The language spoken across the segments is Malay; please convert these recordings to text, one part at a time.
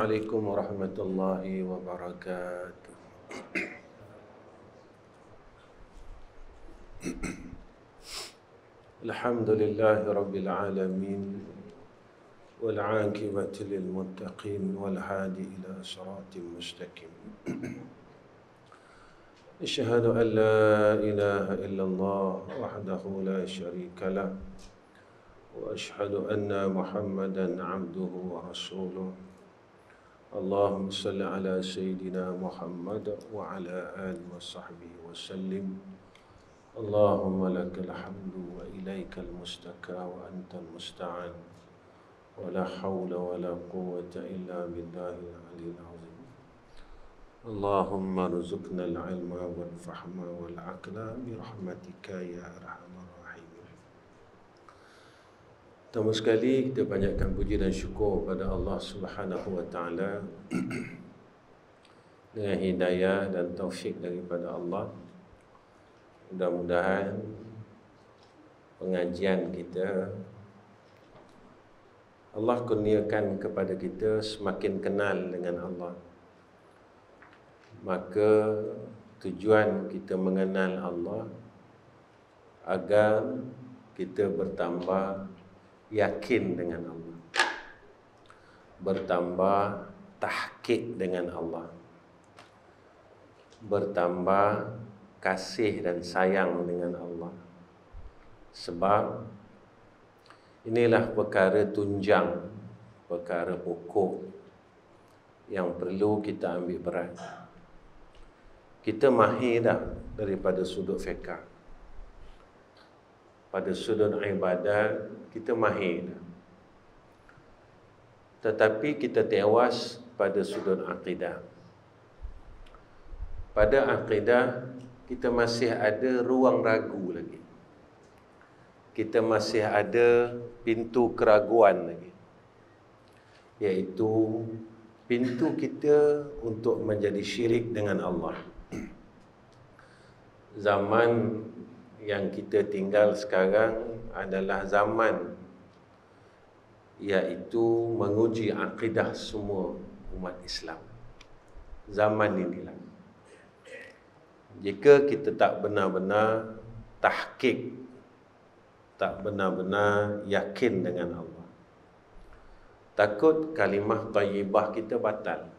عليكم ورحمة الله وبركاته. الحمد لله رب العالمين والعاقبة للمتقين والهادي إلى صراط مستقيم. أشهد أن لا إله إلا الله وحده لا شريك له وأشهد أن محمدا عبده ورسوله. اللهم صل على سيدنا محمد وعلى آله وصحبه وسلم. اللهم لك الحمد وإليك المستكى وأنت المستعان ولا حول ولا قوة إلا بالله العلي العظيم. اللهم ارزقنا العلم والفهم والعقل برحمتك يا أرحم الراحمين. Pertama sekali kita banyakkan puji dan syukur pada Allah Subhanahu wa taala dengan hidayah dan taufik daripada Allah. Mudah-mudahan pengajian kita Allah kurniakan kepada kita semakin kenal dengan Allah. Maka tujuan kita mengenal Allah agar kita bertambah yakin dengan Allah, bertambah tahqiq dengan Allah, bertambah kasih dan sayang dengan Allah. Sebab inilah perkara tunjang, perkara pokok yang perlu kita ambil berat. Kita mahir dah daripada sudut fiqh. Pada sudut ibadat kita mahir dah. Tetapi kita tewas pada sudut akidah. Pada akidah kita masih ada ruang ragu lagi. Kita masih ada pintu keraguan lagi. Iaitu pintu kita untuk menjadi syirik dengan Allah. Zaman yang kita tinggal sekarang adalah zaman iaitu menguji akidah semua umat Islam. Zaman inilah. Jika kita tak benar-benar tahqiq, tak benar-benar yakin dengan Allah, takut kalimah thayyibah kita batal.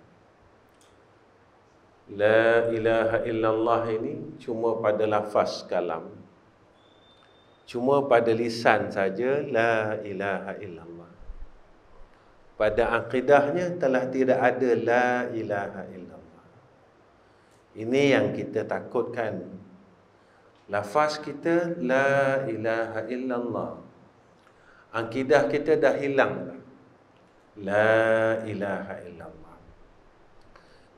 La ilaha illallah ini cuma pada lafaz kalam, cuma pada lisan saja la ilaha illallah. Pada akidahnya telah tidak ada la ilaha illallah. Ini yang kita takutkan. Lafaz kita la ilaha illallah, akidah kita dah hilang. La ilaha illallah.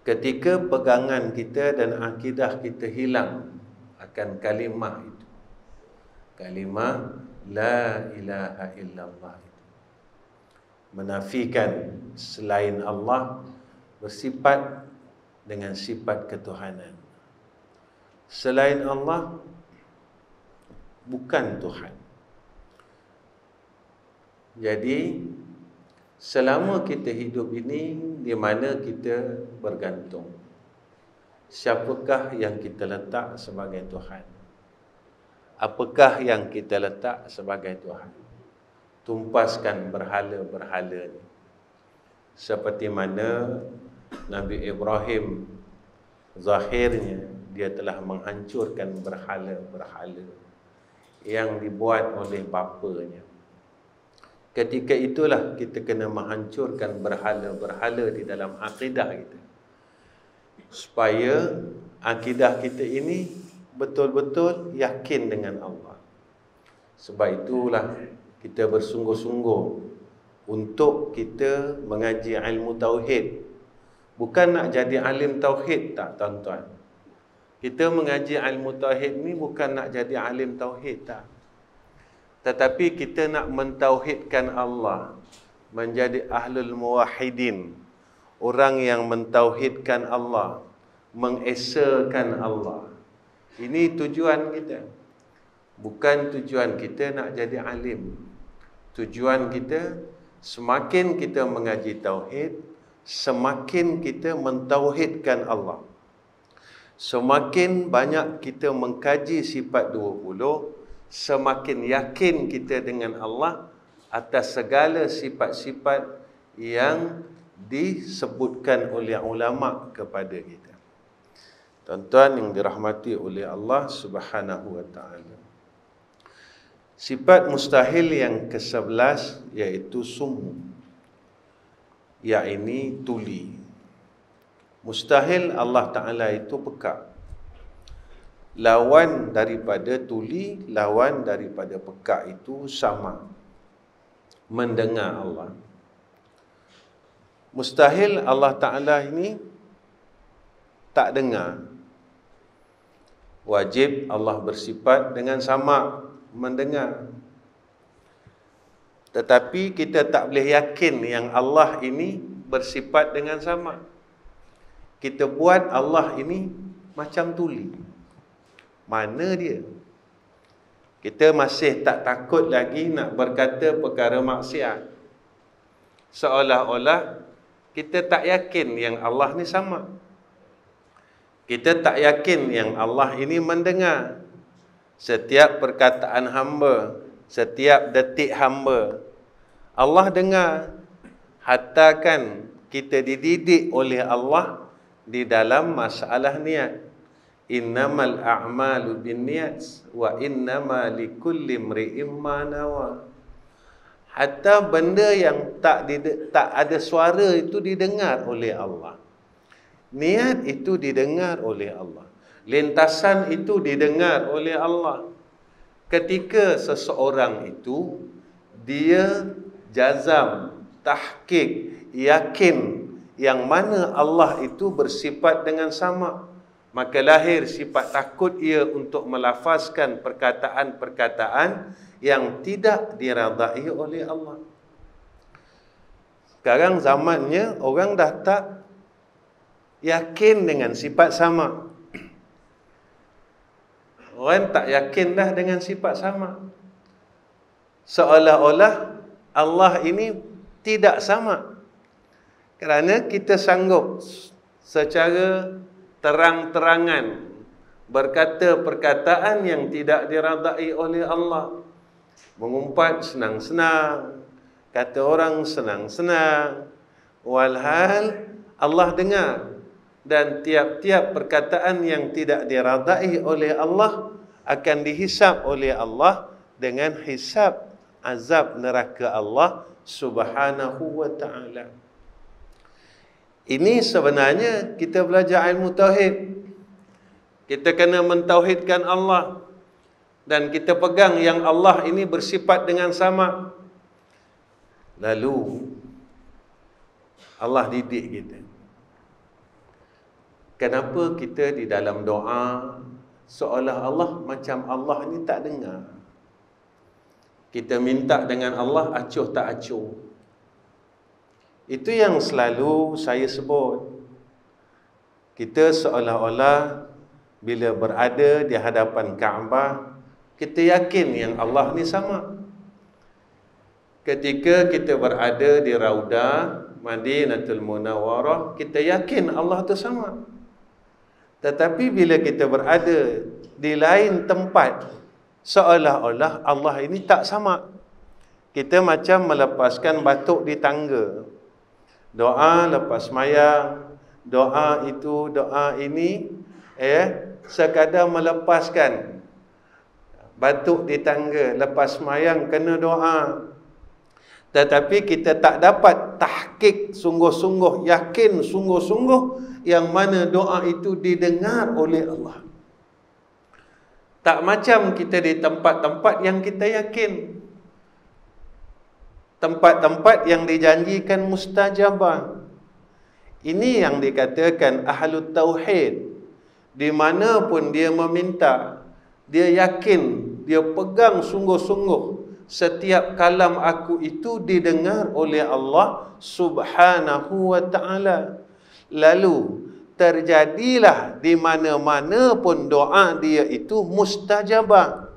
Ketika pegangan kita dan akidah kita hilang akan kalimah itu, kalimah la ilaha illallah itu, menafikan selain Allah, bersifat dengan sifat ketuhanan. Selain Allah bukan Tuhan. Jadi selama kita hidup ini, di mana kita bergantung? Siapakah yang kita letak sebagai Tuhan? Apakah yang kita letak sebagai Tuhan? Tumpaskan berhala-berhala ni. Seperti mana Nabi Ibrahim zahirnya dia telah menghancurkan berhala-berhala yang dibuat oleh bapanya. Ketika itulah kita kena menghancurkan berhala-berhala di dalam akidah kita, supaya akidah kita ini betul-betul yakin dengan Allah. Sebab itulah kita bersungguh-sungguh untuk kita mengaji ilmu tauhid. Bukan nak jadi alim tauhid, tak tuan-tuan. Kita mengaji ilmu tauhid ni bukan nak jadi alim tauhid, tak. Tetapi kita nak mentauhidkan Allah, menjadi ahlul muwahhidin, orang yang mentauhidkan Allah, mengesakan Allah. Ini tujuan kita. Bukan tujuan kita nak jadi alim. Tujuan kita, semakin kita mengaji tauhid, semakin kita mentauhidkan Allah. Semakin banyak kita mengkaji sifat 20, semakin yakin kita dengan Allah atas segala sifat-sifat yang disebutkan oleh ulama kepada kita. Tuan-tuan yang dirahmati oleh Allah Subhanahu wa taala. Sifat mustahil yang ke-11 iaitu summu, yakni tuli. Mustahil Allah Ta'ala itu pekak. Lawan daripada tuli, lawan daripada pekak itu sama. Mendengar Allah. Mustahil Allah Ta'ala ini tak dengar. Wajib Allah bersifat dengan sama mendengar. Tetapi kita tak boleh yakin yang Allah ini bersifat dengan sama. Kita buat Allah ini macam tuli. Mana dia? Kita masih tak takut lagi nak berkata perkara maksiat. Seolah-olah kita tak yakin yang Allah ni sama. Kita tak yakin yang Allah ini mendengar setiap perkataan hamba, setiap detik hamba. Allah dengar. Hatta kan kita dididik oleh Allah di dalam masalah niat. Innamal a'malu binniyat wa innama likulli imri'in ma nawa. Hatta benda yang tak ada suara itu didengar oleh Allah. Niat itu didengar oleh Allah. Lintasan itu didengar oleh Allah. Ketika seseorang itu dia jazam, tahqiq, yakin yang mana Allah itu bersifat dengan sama, maka lahir sifat takut ia untuk melafazkan perkataan-perkataan yang tidak diradai oleh Allah. Sekarang zamannya orang dah tak yakin dengan sifat sama. Orang tak yakin dah dengan sifat sama. Seolah-olah Allah ini tidak sama. Kerana kita sanggup secara terang-terangan berkata perkataan yang tidak diradai oleh Allah. Mengumpat senang-senang, kata orang senang-senang, walhal Allah dengar. Dan tiap-tiap perkataan yang tidak diradai oleh Allah akan dihisab oleh Allah dengan hisab azab neraka Allah Subhanahu wa ta'ala. Ini sebenarnya kita belajar ilmu tauhid. Kita kena mentauhidkan Allah. Dan kita pegang yang Allah ini bersifat dengan sama. Lalu Allah didik kita. Kenapa kita di dalam doa seolah Allah macam Allah ni tak dengar? Kita minta dengan Allah acuh tak acuh. Itu yang selalu saya sebut. Kita seolah-olah bila berada di hadapan Kaabah, kita yakin yang Allah ni sama. Ketika kita berada di Raudah Madinatul Munawwarah, kita yakin Allah tu sama. Tetapi bila kita berada di lain tempat, seolah-olah Allah ini tak sama. Kita macam melepaskan batuk di tangga. Doa lepas mayang, doa itu, doa ini, sekadar melepaskan batuk di tangga, lepas mayang kena doa. Tetapi kita tak dapat tahqiq sungguh-sungguh, yakin sungguh-sungguh yang mana doa itu didengar oleh Allah. Tak macam kita di tempat-tempat yang kita yakin. Tempat-tempat yang dijanjikan mustajabah. Ini yang dikatakan ahlut tauhid. Di mana pun dia meminta, dia yakin, dia pegang sungguh-sungguh setiap kalam aku itu didengar oleh Allah Subhanahu wa ta'ala. Lalu terjadilah di mana-mana pun doa dia itu mustajabah.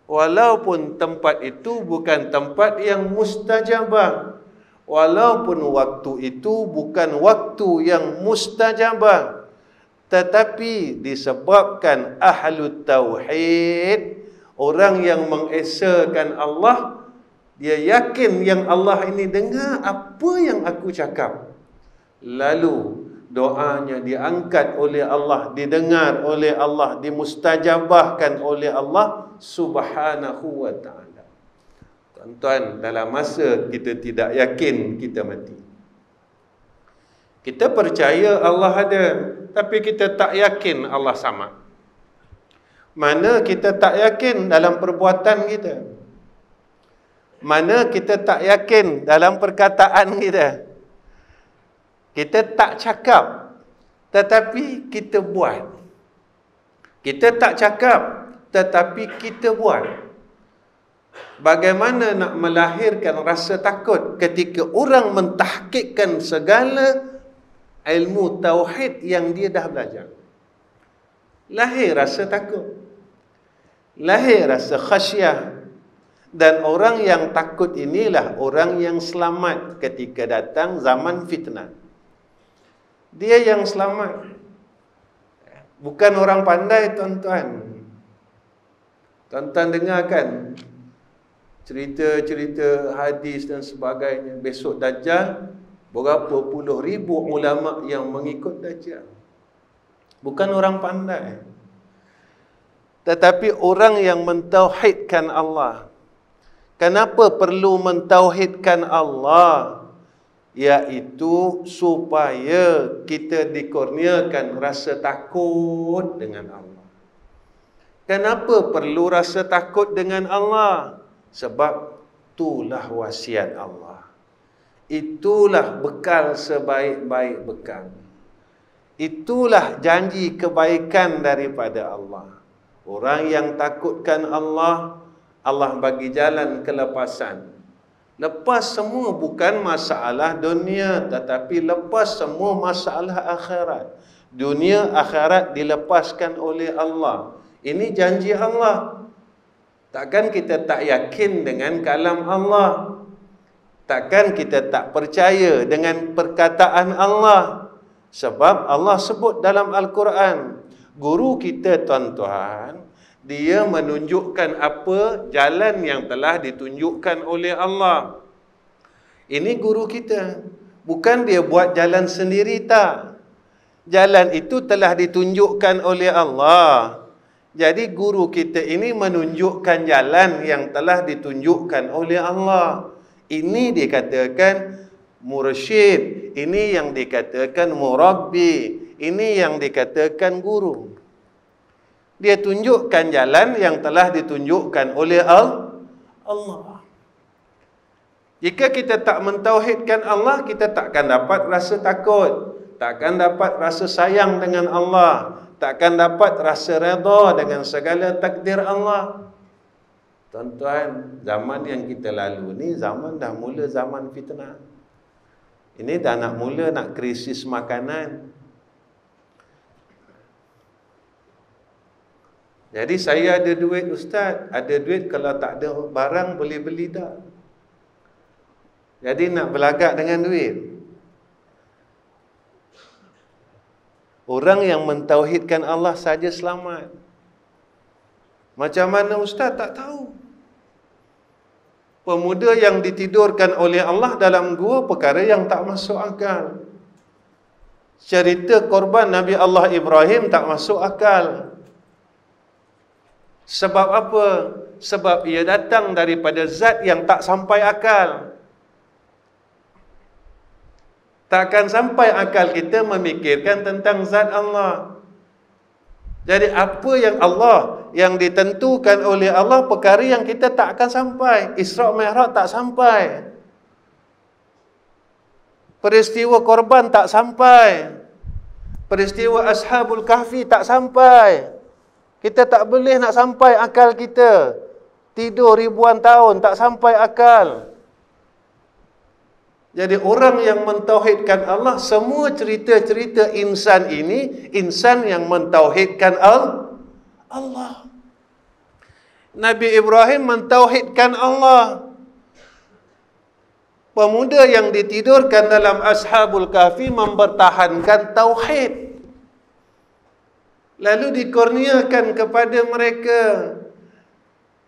Walaupun tempat itu bukan tempat yang mustajabah, Walaupun waktu itu bukan waktu yang mustajabah, tetapi disebabkan ahlu tauhid, orang yang mengesakan Allah, dia yakin yang Allah ini dengar apa yang aku cakap. Lalu doanya diangkat oleh Allah, didengar oleh Allah, dimustajabahkan oleh Allah Subhanahu wa ta'ala. Tuan-tuan, dalam masa kita tidak yakin, kita mati. Kita percaya Allah ada, tapi kita tak yakin Allah sama. Mana kita tak yakin dalam perbuatan kita, mana kita tak yakin dalam perkataan kita. Kita tak cakap, tetapi kita buat. Kita tak cakap, tetapi kita buat. Bagaimana nak melahirkan rasa takut ketika orang mentahqiqkan segala ilmu tauhid yang dia dah belajar? Lahir rasa takut, lahir rasa khasyah. Dan orang yang takut inilah orang yang selamat ketika datang zaman fitnah. Dia yang selamat, bukan orang pandai, tuan-tuan. Tuan-tuan dengarkan cerita-cerita hadis dan sebagainya. Besok Dajjal, berapa puluh ribu ulama yang mengikut Dajjal. Bukan orang pandai, tetapi orang yang mentauhidkan Allah. Kenapa perlu mentauhidkan Allah? Iaitu supaya kita dikurniakan rasa takut dengan Allah. Kenapa perlu rasa takut dengan Allah? Sebab itulah wasiat Allah. Itulah bekal sebaik-baik bekal. Itulah janji kebaikan daripada Allah. Orang yang takutkan Allah, Allah bagi jalan kelepasan. Lepas semua bukan masalah dunia, tetapi lepas semua masalah akhirat. Dunia akhirat dilepaskan oleh Allah. Ini janji Allah. Takkan kita tak yakin dengan kalam Allah? Takkan kita tak percaya dengan perkataan Allah? Sebab Allah sebut dalam Al-Quran, guru kita, tuan-tuan, dia menunjukkan apa jalan yang telah ditunjukkan oleh Allah. Ini guru kita. Bukan dia buat jalan sendiri, tak. Jalan itu telah ditunjukkan oleh Allah. Jadi guru kita ini menunjukkan jalan yang telah ditunjukkan oleh Allah. Ini dikatakan mursyid, ini yang dikatakan murabbi, ini yang dikatakan guru. Dia tunjukkan jalan yang telah ditunjukkan oleh Allah. Jika kita tak mentauhidkan Allah, kita takkan dapat rasa takut, takkan dapat rasa sayang dengan Allah, takkan dapat rasa redha dengan segala takdir Allah. Tuan-tuan, zaman yang kita lalu ni zaman dah mula zaman fitnah. Ini dah nak mula nak krisis makanan. Jadi saya ada duit, ustaz, ada duit, kalau tak ada barang boleh beli tak? Jadi nak berlagak dengan duit. Orang yang mentauhidkan Allah saja selamat. Macam mana ustaz? Tak tahu. Pemuda yang ditidurkan oleh Allah dalam gua, perkara yang tak masuk akal. Cerita korban Nabi Allah Ibrahim tak masuk akal. Sebab apa? Sebab ia datang daripada zat yang tak sampai akal. Takkan sampai akal kita memikirkan tentang zat Allah. Jadi apa yang Allah, yang ditentukan oleh Allah, perkara yang kita tak akan sampai. Isra' Mi'raj tak sampai. Peristiwa korban tak sampai. Peristiwa Ashabul Kahfi tak sampai. Kita tak boleh nak sampai akal kita. Tidur ribuan tahun tak sampai akal. Jadi orang yang mentauhidkan Allah, semua cerita-cerita insan ini, insan yang mentauhidkan Allah. Nabi Ibrahim mentauhidkan Allah. Pemuda yang ditidurkan dalam Ashabul Kahfi mempertahankan tauhid. Lalu dikurniakan kepada mereka.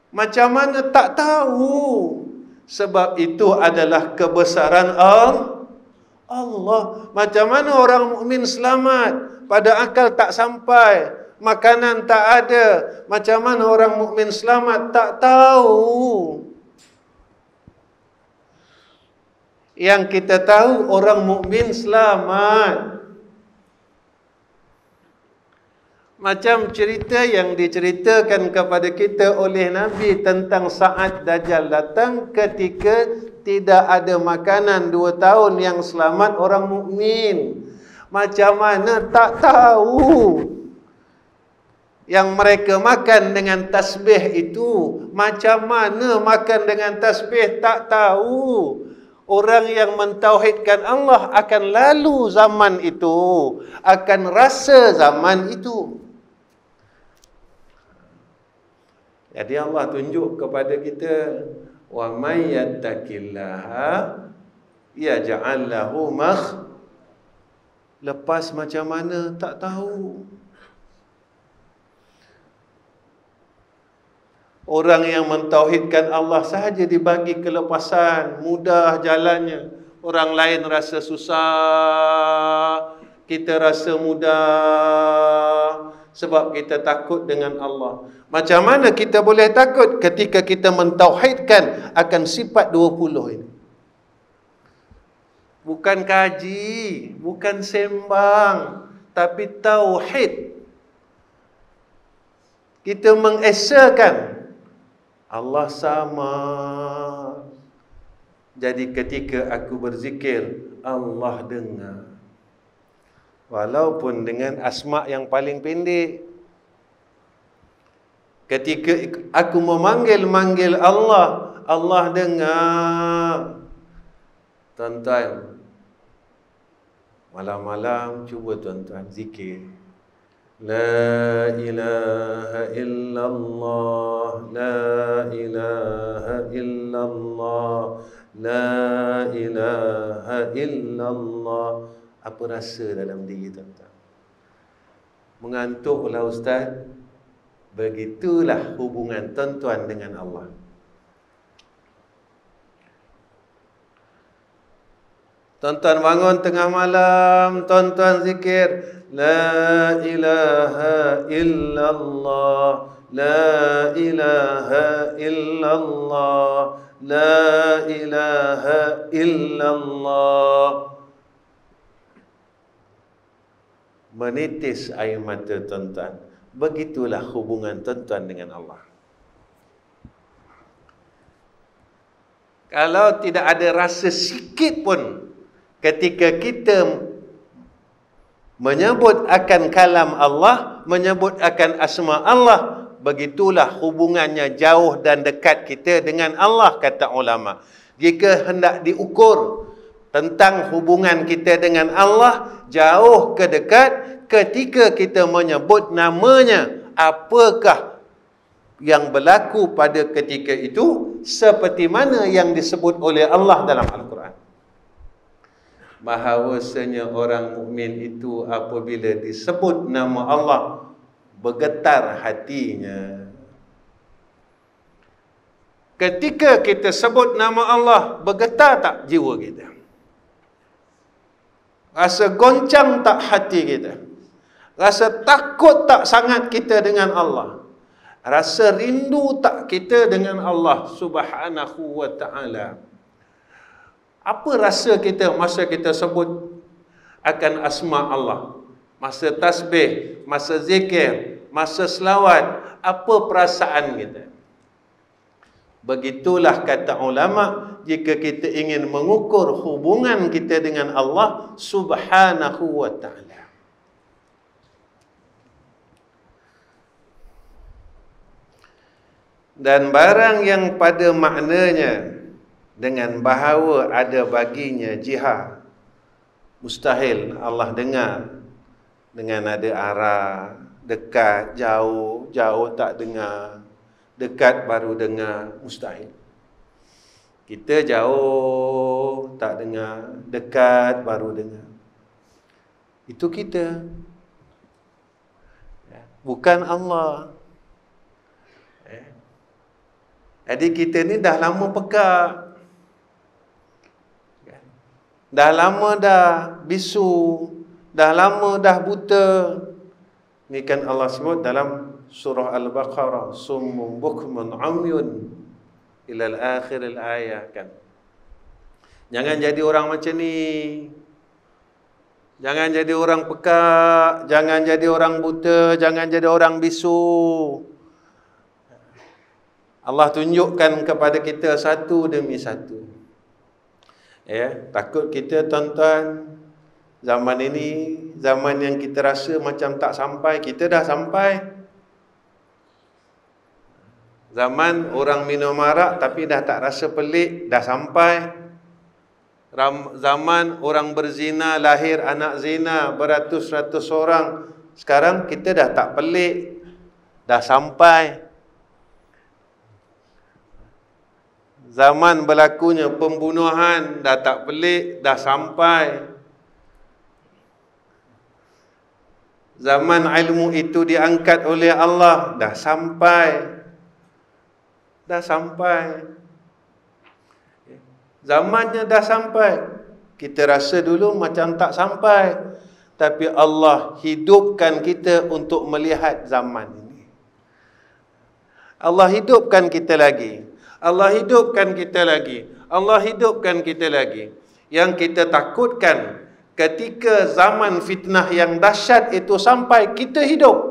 Macam mana tak tahu. Sebab itu adalah kebesaran Allah. Macam mana orang mukmin selamat? Pada akal tak sampai. Makanan tak ada. Macam mana orang mukmin selamat? Tak tahu. Yang kita tahu orang mukmin selamat. Macam cerita yang diceritakan kepada kita oleh Nabi tentang saat Dajjal datang ketika tidak ada makanan 2 tahun yang selamat orang mukmin. Macam mana tak tahu. Yang mereka makan dengan tasbih itu, macam mana makan dengan tasbih tak tahu. Orang yang mentauhidkan Allah akan lalu zaman itu, akan rasa zaman itu. Jadi Allah tunjuk kepada kita, wa may yattaqillaha yaj'al lahu lepas macam mana tak tahu. Orang yang mentauhidkan Allah sahaja dibagi kelepasan, mudah jalannya. Orang lain rasa susah, kita rasa mudah sebab kita takut dengan Allah. Macam mana kita boleh takut ketika kita mentauhidkan akan sifat 20 ini? Bukan kaji, bukan sembang, tapi tauhid. Kita mengesakan Allah sama. Jadi ketika aku berzikir, Allah dengar. Walaupun dengan asma yang paling pendek. Ketika aku memanggil Allah, Allah dengar. Tuan-tuan, malam-malam cuba tuan-tuan zikir. La ilaha illallah, la ilaha illallah, la ilaha illallah. Apa rasa dalam diri tuan-tuan? Mengantuklah ustaz? Begitulah hubungan tuan-tuan dengan Allah. Tuan-tuan bangun tengah malam, tuan-tuan zikir la ilaha illallah, la ilaha illallah, la ilaha illallah. Menitis air mata tuan-tuan. Begitulah hubungan tuan-tuan dengan Allah. Kalau tidak ada rasa sikit pun ketika kita menyebut akan kalam Allah, menyebut akan asma Allah, begitulah hubungannya jauh dan dekat kita dengan Allah, kata ulama. Jika hendak diukur tentang hubungan kita dengan Allah, jauh ke dekat, ketika kita menyebut namanya, apakah yang berlaku pada ketika itu, seperti mana yang disebut oleh Allah dalam Al-Quran. Bahawasanya orang mukmin itu apabila disebut nama Allah, bergetar hatinya. Ketika kita sebut nama Allah, bergetar tak jiwa kita? Rasa goncang tak hati kita? Rasa takut tak sangat kita dengan Allah? Rasa rindu tak kita dengan Allah Subhanahu wa ta'ala? Apa rasa kita masa kita sebut akan asma Allah? Masa tasbih, masa zikir, masa selawat, apa perasaan kita? Begitulah kata ulama, jika kita ingin mengukur hubungan kita dengan Allah Subhanahu wa ta'ala. Dan barang yang pada maknanya dengan bahawa ada baginya jihad, mustahil Allah dengar dengan ada arah, dekat, jauh tak dengar, dekat baru dengar, mustahil. Kita jauh tak dengar, dekat baru dengar. Itu kita. Bukan Allah. Jadi kita ni dah lama pekak. Dah lama dah bisu. Dah lama dah buta. Ni kan Allah sebut dalam surah Al-Baqarah, summun bukmun umyun ilal akhiril ayah kan. Jangan jadi orang macam ni. Jangan jadi orang pekak, jangan jadi orang buta, jangan jadi orang bisu. Allah tunjukkan kepada kita satu demi satu. Takut kita tuan-tuan, zaman ini, zaman yang kita rasa macam tak sampai, kita dah sampai. Zaman orang minum arak tapi dah tak rasa pelik, dah sampai. Zaman orang berzina, lahir anak zina beratus-ratus orang, sekarang kita dah tak pelik, dah sampai. Zaman berlakunya pembunuhan, dah tak pelik, dah sampai. Zaman ilmu itu diangkat oleh Allah, dah sampai. Dah sampai. Zamannya dah sampai. Kita rasa dulu macam tak sampai, tapi Allah hidupkan kita untuk melihat zaman ini. Allah hidupkan kita lagi. Allah hidupkan kita lagi. Allah hidupkan kita lagi. Yang kita takutkan ketika zaman fitnah yang dahsyat itu sampai, kita hidup.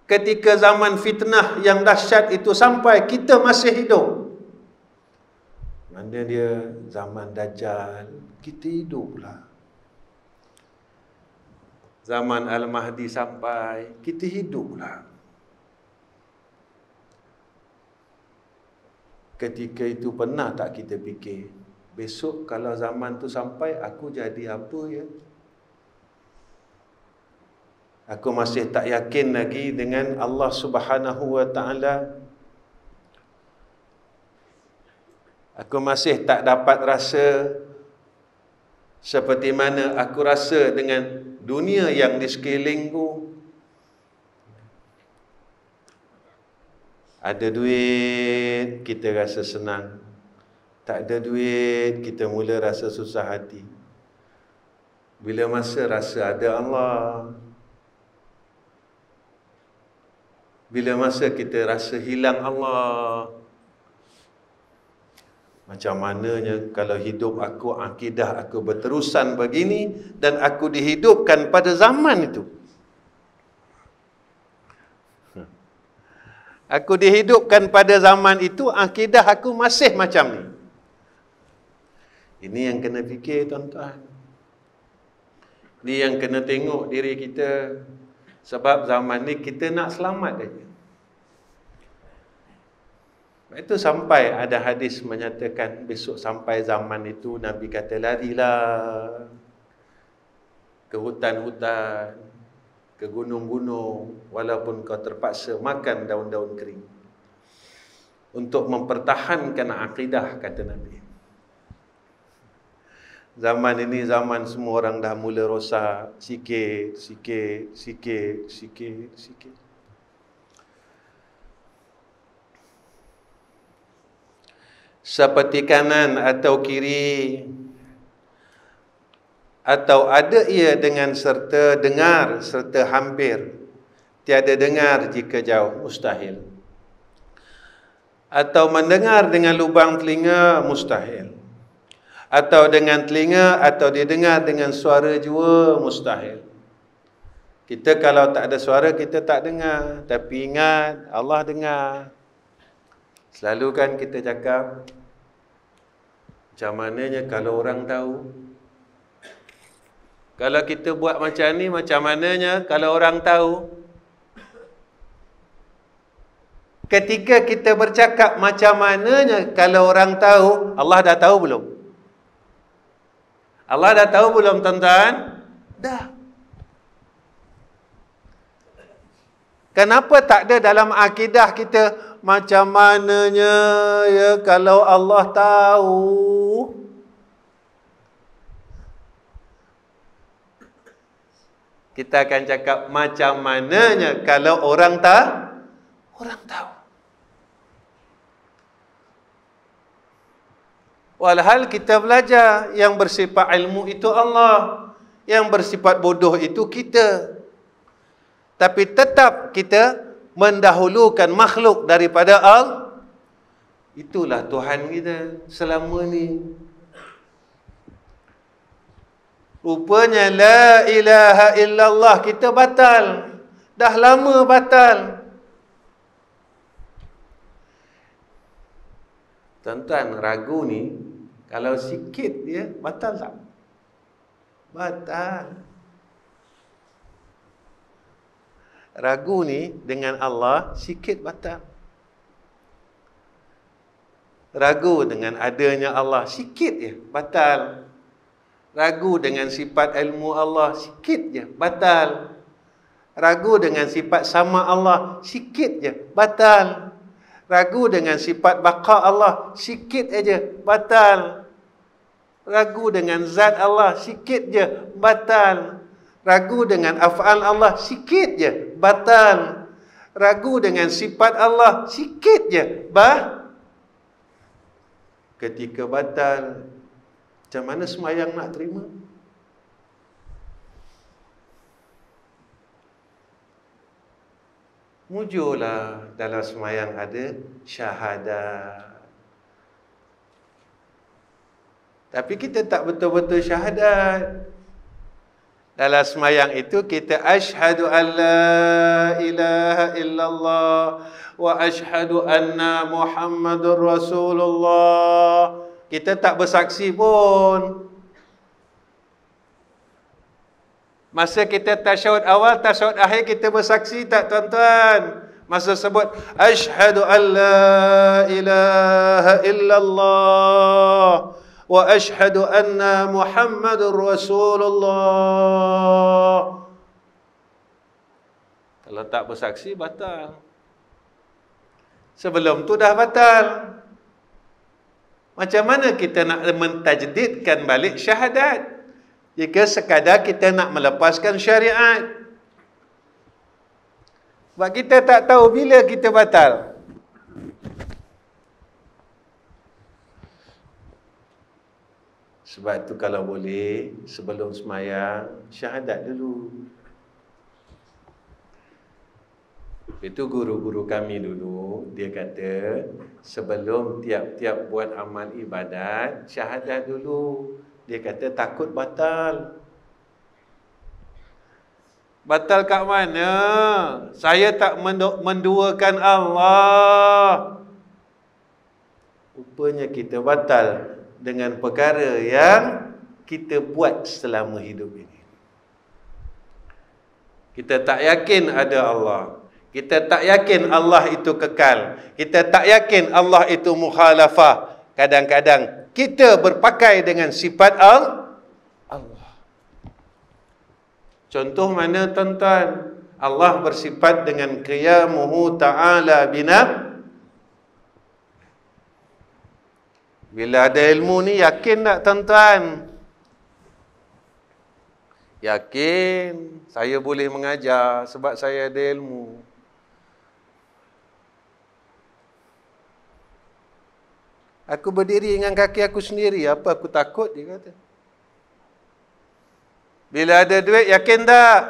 Ketika zaman fitnah yang dahsyat itu sampai, kita masih hidup. Mana dia zaman Dajjal, kita hiduplah. Zaman Al-Mahdi sampai, kita hiduplah. Ketika itu pernah tak kita fikir, besok kalau zaman tu sampai, aku jadi apa ya? Aku masih tak yakin lagi dengan Allah Subhanahu wa ta'ala. Aku masih tak dapat rasa seperti mana aku rasa dengan dunia yang di sekelilingku. Ada duit, kita rasa senang. Tak ada duit, kita mula rasa susah hati. Bila masa rasa ada Allah, bila masa kita rasa hilang Allah, macam mananya kalau hidup aku, akidah aku berterusan begini dan aku dihidupkan pada zaman itu. Aku dihidupkan pada zaman itu, akidah aku masih macam ni. Ini yang kena fikir tuan-tuan. Ini yang kena tengok diri kita. Sebab zaman ni kita nak selamat saja. Itu sampai ada hadis menyatakan besok sampai zaman itu Nabi kata larilah ke hutan-hutan, ke gunung-gunung, walaupun kau terpaksa makan daun-daun kering, untuk mempertahankan akidah, kata Nabi. Zaman ini zaman semua orang dah mula rosak, sikit. Seperti kanan atau kiri, atau ada ia dengan serta dengar serta hampir, tiada dengar jika jauh, mustahil. Atau mendengar dengan lubang telinga, mustahil. Atau dengan telinga, atau didengar dengan suara jua, mustahil. Kita kalau tak ada suara, kita tak dengar. Tapi ingat, Allah dengar. Selalu kan kita cakap, macam mananya kalau orang tahu? Kalau kita buat macam ni, macam mananya kalau orang tahu? Ketika kita bercakap macam mananya kalau orang tahu, Allah dah tahu belum? Allah dah tahu belum tuan-tuan? Dah. Kenapa tak ada dalam akidah kita macam mananya ya kalau Allah tahu? Kita akan cakap macam mananya kalau orang tahu. Walhal kita belajar yang bersifat ilmu itu Allah, yang bersifat bodoh itu kita. Tapi tetap kita mendahulukan makhluk daripada Allah. Itulah Tuhan kita selama ni. Rupanya la ilaha illallah kita batal. Dah lama batal. Tuan-tuan, ragu ni kalau sikit dia batal tak? Batal. Ragu ni dengan Allah sikit batal. Ragu dengan adanya Allah sikit je batal. Ragu dengan sifat ilmu Allah sikit je batal. Ragu dengan sifat sama Allah sikit je batal. Ragu dengan sifat baqa Allah sikit aja batal. Ragu dengan zat Allah sikit je batal. Ragu dengan af'al Allah sikit je batal. Ragu dengan sifat Allah sikit je ketika batal, macam mana semayang nak terima? Mujurlah dalam semayang ada syahadat. Tapi kita tak betul-betul syahadat. Dalam semayang itu kita asyhadu an la ilaha illallah wa asyhadu anna Muhammadur Rasulullah. Kita tak bersaksi pun. Masa kita tasyahud awal, tasyahud akhir kita bersaksi tak tuan-tuan? Masa sebut asyhadu an la ilaha illallah wa asyhadu anna Muhammadur Rasulullah. Kalau tak bersaksi batal. Sebelum tu dah batal. Macam mana kita nak mentajdidkan balik syahadat jika sekadar kita nak melepaskan syariat? Sebab kita tak tahu bila kita batal. Sebab tu kalau boleh sebelum semayang syahadat dulu. Itu guru-guru kami dulu, dia kata sebelum tiap-tiap buat amal ibadat syahadat dulu. Dia kata takut batal. Batal kat mana? Saya tak menduakan Allah. Rupanya kita batal dengan perkara yang kita buat selama hidup ini. Kita tak yakin ada Allah. Kita tak yakin Allah itu kekal. Kita tak yakin Allah itu mukhalafah. Kadang-kadang kita berpakai dengan sifat Allah. Contoh mana tuan-tuan? Allah bersifat dengan qiyamuhu ta'ala bina. Bila ada ilmu ni yakin tak tuan-tuan? Yakin saya boleh mengajar sebab saya ada ilmu. Aku berdiri dengan kaki aku sendiri, apa aku takut? Dia kata. Bila ada duit, yakin tak?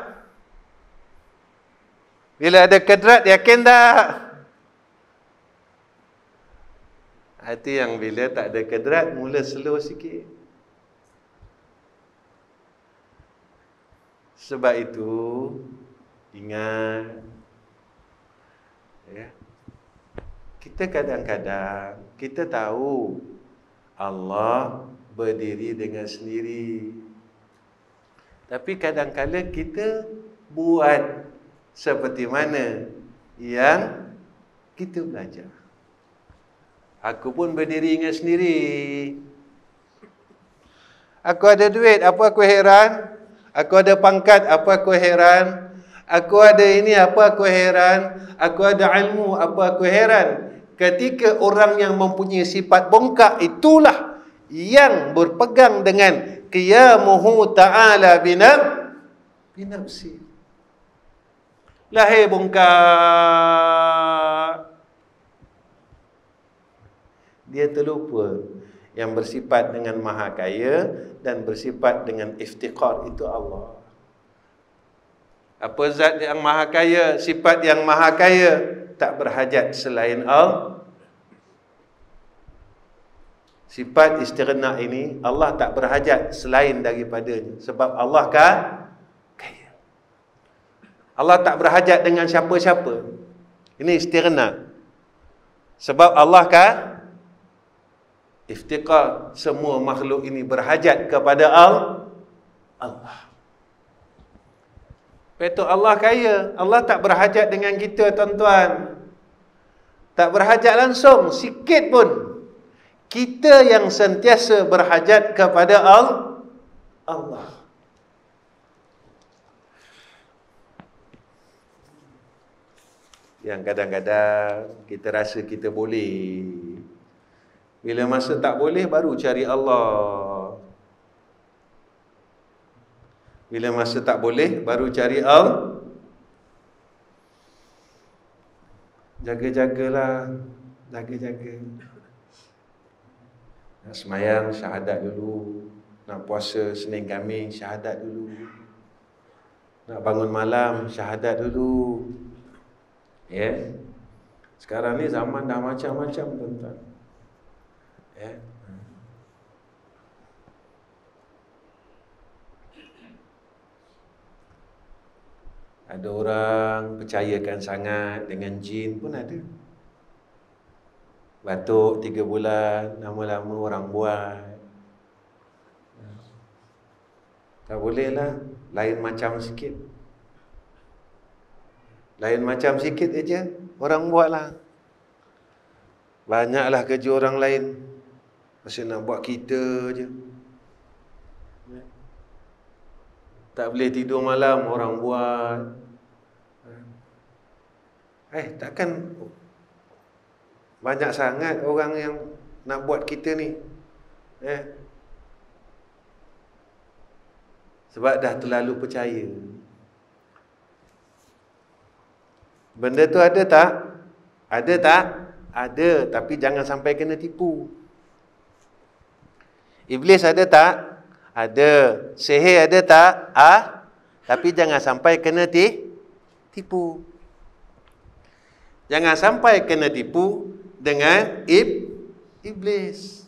Bila ada kedrat, yakin tak? Hati yang bila tak ada kedrat, mula slow sikit. Sebab itu, ingat. Ya. Kita kadang-kadang, kita tahu Allah berdiri dengan sendiri. Tapi kadang-kadang kita buat seperti mana yang kita belajar. Aku pun berdiri dengan sendiri. Aku ada duit, apa aku heran? Aku ada pangkat, apa aku heran? Aku ada ini, apa aku heran? Aku ada ilmu, apa aku heran? Ketika orang yang mempunyai sifat bongkak, itulah yang berpegang dengan qiyamuhu ta'ala binafsi. Lahir bongkak, dia terlupa yang bersifat dengan maha kaya dan bersifat dengan iftiqar itu Allah. Apa zat yang maha kaya? Sifat yang maha kaya tak berhajat selain Allah. Sifat istighna ini Allah tak berhajat selain daripadanya, sebab Allah kaya. Allah tak berhajat dengan siapa-siapa. Ini istighna. Sebab Allah iftiqar. Semua makhluk ini berhajat kepada Allah. Itu Allah kaya. Allah tak berhajat dengan kita, tuan-tuan. Tak berhajat langsung, sikit pun. Kita yang sentiasa berhajat kepada Allah. Yang kadang-kadang kita rasa kita boleh. Bila masa tak boleh, baru cari Allah. Bila masa tak boleh, baru cari Allah. Jaga-jagalah. Jaga-jaga. Nak semayang, syahadat dulu. Nak puasa Senin Khamis, syahadat dulu. Nak bangun malam, syahadat dulu. Ya. Sekarang ni zaman dah macam-macam, tuan-tuan. Ya. Ada orang percayakan sangat dengan jin pun ada. Batuk 3 bulan, lama-lama orang buat. Tak boleh lah, lain macam sikit. Lain macam sikit aja, orang buat lah. Banyaklah kerja orang lain, masih nak buat kita je. Tak boleh tidur malam, orang buat. Takkan banyak sangat orang yang nak buat kita ni. Sebab dah terlalu percaya. Benda tu ada tak? Ada tak? Ada, tapi jangan sampai kena tipu. Iblis ada tak? Ada. Sihir ada tak? Tapi jangan sampai kena tipu. Jangan sampai kena tipu dengan iblis.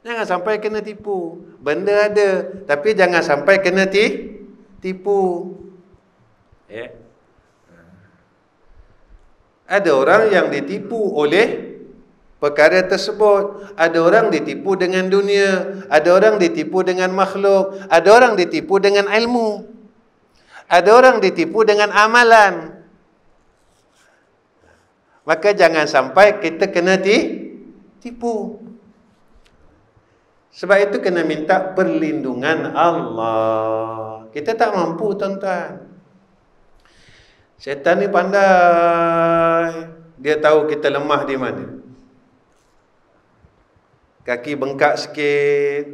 Jangan sampai kena tipu. Benda ada, tapi jangan sampai kena tipu. Ada orang yang ditipu oleh perkara tersebut. Ada orang ditipu dengan dunia. Ada orang ditipu dengan makhluk. Ada orang ditipu dengan ilmu. Ada orang ditipu dengan amalan. Maka jangan sampai kita kena tipu. Sebab itu kena minta perlindungan Allah. Kita tak mampu, tuan-tuan. Syaitan ni pandai. Dia tahu kita lemah di mana. Kaki bengkak sikit.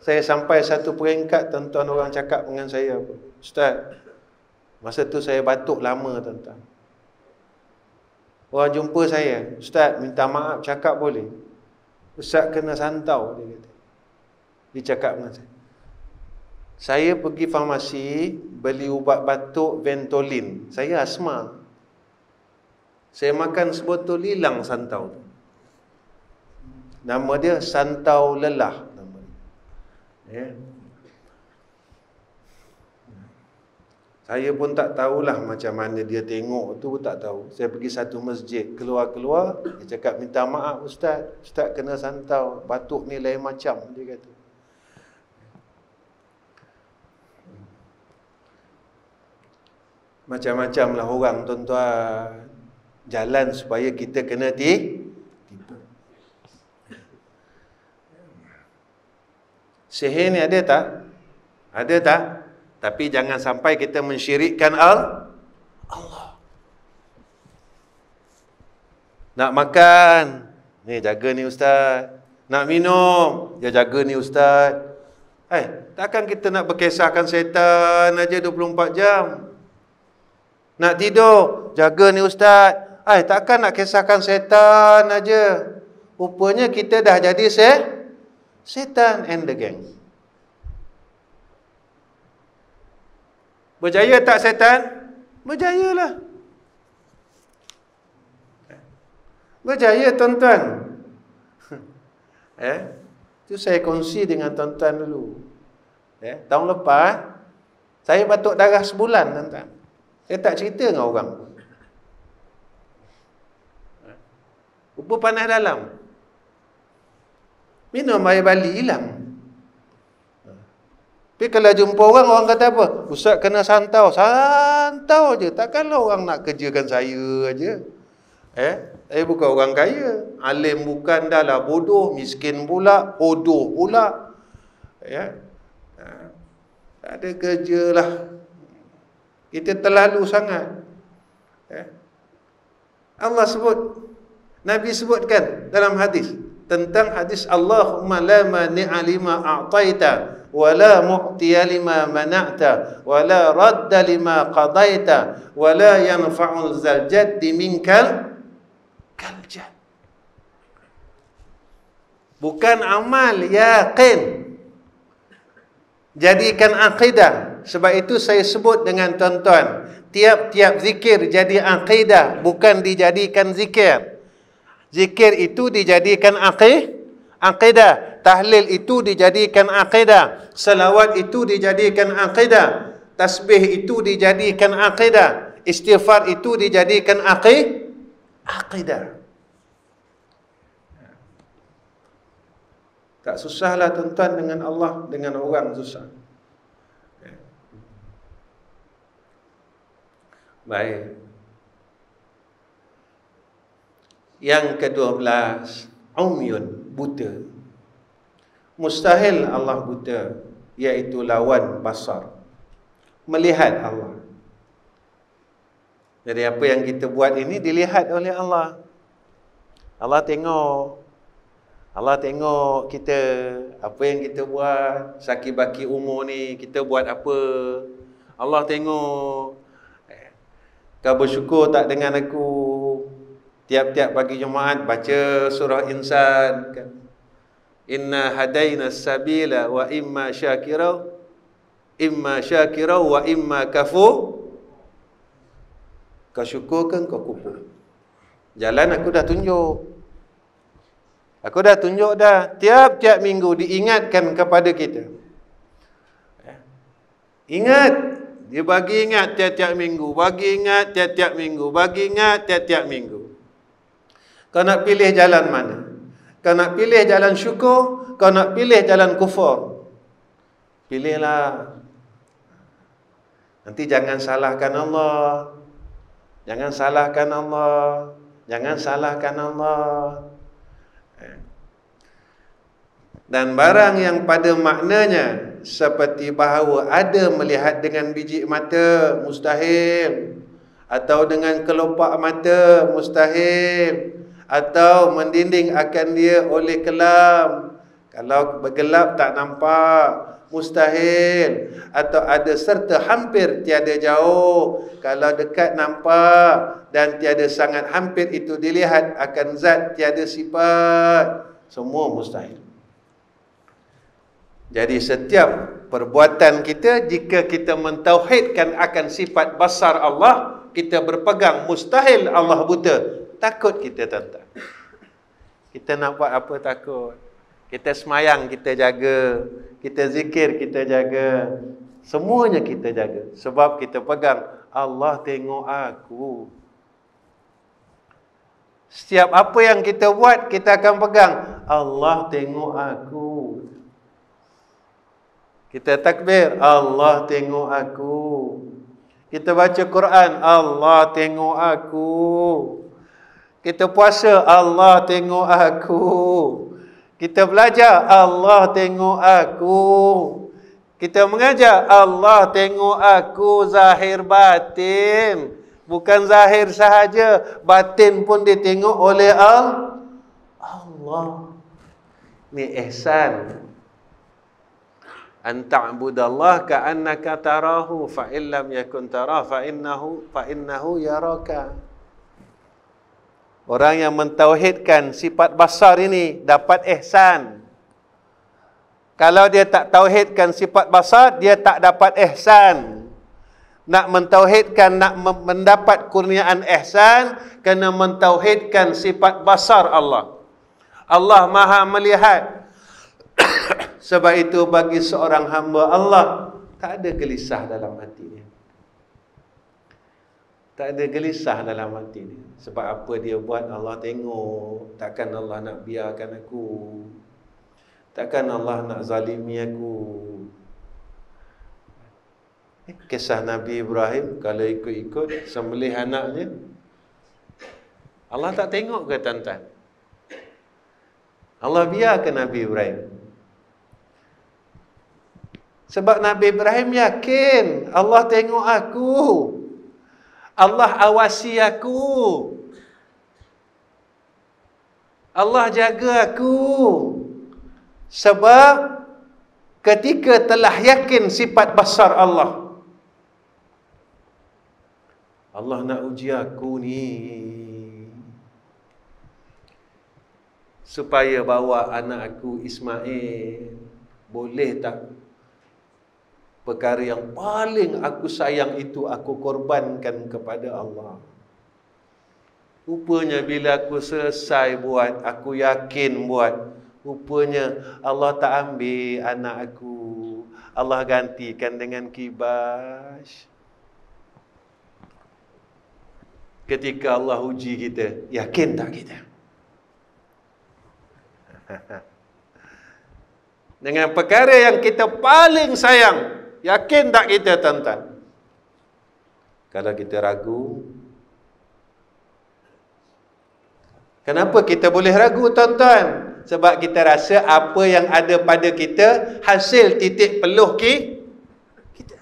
Saya sampai satu peringkat, tuan-tuan, orang cakap dengan saya, Ustaz, masa tu saya batuk lama, tuan-tuan. Orang jumpa saya, Ustaz, minta maaf, cakap boleh? Ustaz kena santau, dia kata. Dia cakap dengan saya pergi farmasi, beli ubat batuk Ventolin. Saya asma. Saya makan sebotol, hilang santau tu. Nama dia santau lelah. Nama dia. Saya pun tak tahulah macam mana dia tengok tu, tak tahu. Saya pergi satu masjid, keluar-keluar, dia cakap, minta maaf Ustaz, Ustaz kena santau, batuk ni lain macam, dia kata. Macam-macam lah orang, tuan-tuan. Jalan supaya kita kena tipu. Sihir ni ada tak? Ada tak? Tapi jangan sampai kita mensyirikkan Allah. Nak makan, ni jaga ni ustaz. Nak minum, dia jaga ni ustaz. Takkan kita nak berkisahkan setan aja 24 jam. Nak tidur, jaga ni ustaz. Takkan nak kisahkan setan aja. Rupanya kita dah jadi setan and the gang. Berjaya tak setan? Berjayalah. Berjaya tuan-tuan. Itu saya kongsi dengan tuan-tuan dulu. Tahun lepas, saya batuk darah sebulan, tuan-tuan. Saya tak cerita dengan orang. Rupa panas dalam. Minum air bali, hilang. Tapi kalau jumpa orang kata apa? Ustaz kena santau. Santau je. Takkanlah orang nak kerjakan saya aja. Saya bukan orang kaya. Alim bukan, dah lah bodoh. Miskin pula. Bodoh pula. Tak ada kerja lah. Kita terlalu sangat. Allah sebut, Nabi sebutkan dalam hadis, tentang hadis Allahumma la mani'a lima a'taita wa la mu'tiya lima mana'ta wa la radda lima qadaita wa la yanfa'ul zal jaddi minkal kaljad. Bukan amal, yaqin. Jadikan akidah. Sebab itu saya sebut dengan tuan-tuan, tiap-tiap zikir jadi akidah, bukan dijadikan zikir. Zikir itu dijadikan akidah. Tahlil itu dijadikan akidah. Salawat itu dijadikan akidah. Tasbih itu dijadikan akidah. Istighfar itu dijadikan akidah. Tak susahlah tuan-tuan dengan Allah, dengan orang susah. Baik. Yang ke-12, umyun, buta. Mustahil Allah buta, iaitu lawan basar. Melihat Allah. Jadi apa yang kita buat ini dilihat oleh Allah. Allah tengok. Allah tengok kita, apa yang kita buat, saki-baki umur ni, kita buat apa. Allah tengok. Kau bersyukur tak dengan aku? Tiap-tiap pagi Jumaat baca surah Insan kan? Inna hadaina sabila wa imma syakira wa imma kafur. Kau syukur kan kau kufur? Jalan aku dah tunjuk. Aku dah tunjuk dah. Tiap-tiap minggu diingatkan kepada kita. Ingat. Dia bagi ingat tiap-tiap minggu. Bagi ingat tiap-tiap minggu. Bagi ingat tiap-tiap minggu. Kau nak pilih jalan mana? Kau nak pilih jalan syukur? Kau nak pilih jalan kufur? Pilihlah. Nanti jangan salahkan Allah. Jangan salahkan Allah. Jangan salahkan Allah. Dan barang yang pada maknanya seperti bahawa ada melihat dengan biji mata, mustahil. Atau dengan kelopak mata, mustahil. Atau mendinding akan dia oleh kelam. Kalau bergelap tak nampak, mustahil. Atau ada serta hampir tiada jauh. Kalau dekat nampak dan tiada sangat hampir itu dilihat akan zat tiada sifat. Semua mustahil. Jadi setiap perbuatan kita, jika kita mentauhidkan akan sifat basar Allah, kita berpegang mustahil Allah buta. Takut kita tuan-tuan. Kita nak buat apa takut. Kita semayang kita jaga. Kita zikir kita jaga. Semuanya kita jaga. Sebab kita pegang Allah tengok aku. Setiap apa yang kita buat, kita akan pegang Allah tengok aku. Kita takbir, Allah tengok aku. Kita baca Quran, Allah tengok aku. Kita puasa, Allah tengok aku. Kita belajar, Allah tengok aku. Kita mengajar, Allah tengok aku zahir batin. Bukan zahir sahaja, batin pun ditengok oleh Allah. Ni ihsan. An ta'budallah ka'annaka tarahu fa in lam yakun tarah fa innahu yaraka. Orang yang mentauhidkan sifat basar ini dapat ihsan. Kalau dia tak tauhidkan sifat basar, dia tak dapat ihsan. Nak mentauhidkan, nak mendapat kurniaan ihsan, kena mentauhidkan sifat basar Allah. Allah Maha melihat. Sebab itu bagi seorang hamba Allah, tak ada gelisah dalam hatinya. Tak ada gelisah dalam hati dia. Sebab apa dia buat Allah tengok. Takkan Allah nak biarkan aku. Takkan Allah nak zalimi aku. Kisah Nabi Ibrahim, kalau ikut-ikut sembelih anaknya, Allah tak tengok ke tuan-tuan? Allah biarkan Nabi Ibrahim. Sebab Nabi Ibrahim yakin Allah tengok aku. Allah awasi aku. Allah jaga aku. Sebab ketika telah yakin sifat basar Allah, Allah nak uji aku ni supaya bawa anak aku Ismail. Boleh tak perkara yang paling aku sayang itu aku korbankan kepada Allah? Rupanya bila aku selesai buat, aku yakin buat, rupanya Allah tak ambil anak aku. Allah gantikan dengan kibas. Ketika Allah uji kita, yakin tak kita? Dengan perkara yang kita paling sayang, yakin tak kita tuan-tuan? Kalau kita ragu, kenapa kita boleh ragu tuan-tuan? Sebab kita rasa apa yang ada pada kita hasil titik peluh kita.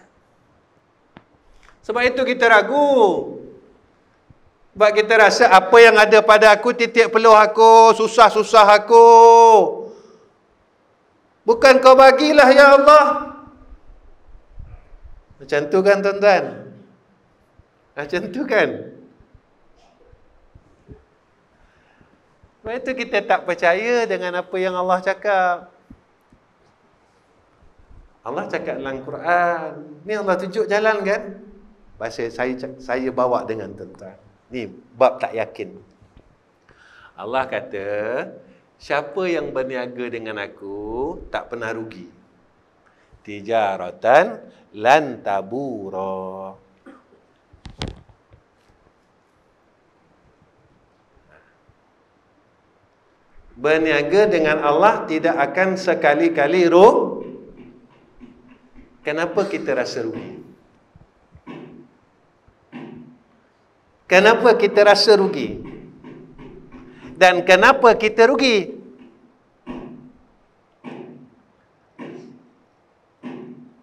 Sebab itu kita ragu. Sebab kita rasa apa yang ada pada aku titik peluh aku, susah-susah aku. Bukan kau bagilah ya Allah. Macam tu kan tuan-tuan? Macam tu kan? Sebab itu kita tak percaya dengan apa yang Allah cakap. Allah cakap dalam Quran. Ni Allah tunjuk jalan kan? Bahasa saya bawa dengan tuan-tuan. Ni bab tak yakin. Allah kata, siapa yang berniaga dengan aku tak pernah rugi. Tijaratan lan tabura. Berniaga dengan Allah tidak akan sekali-kali rugi. Kenapa kita rasa rugi? Kenapa kita rasa rugi? Dan kenapa kita rugi?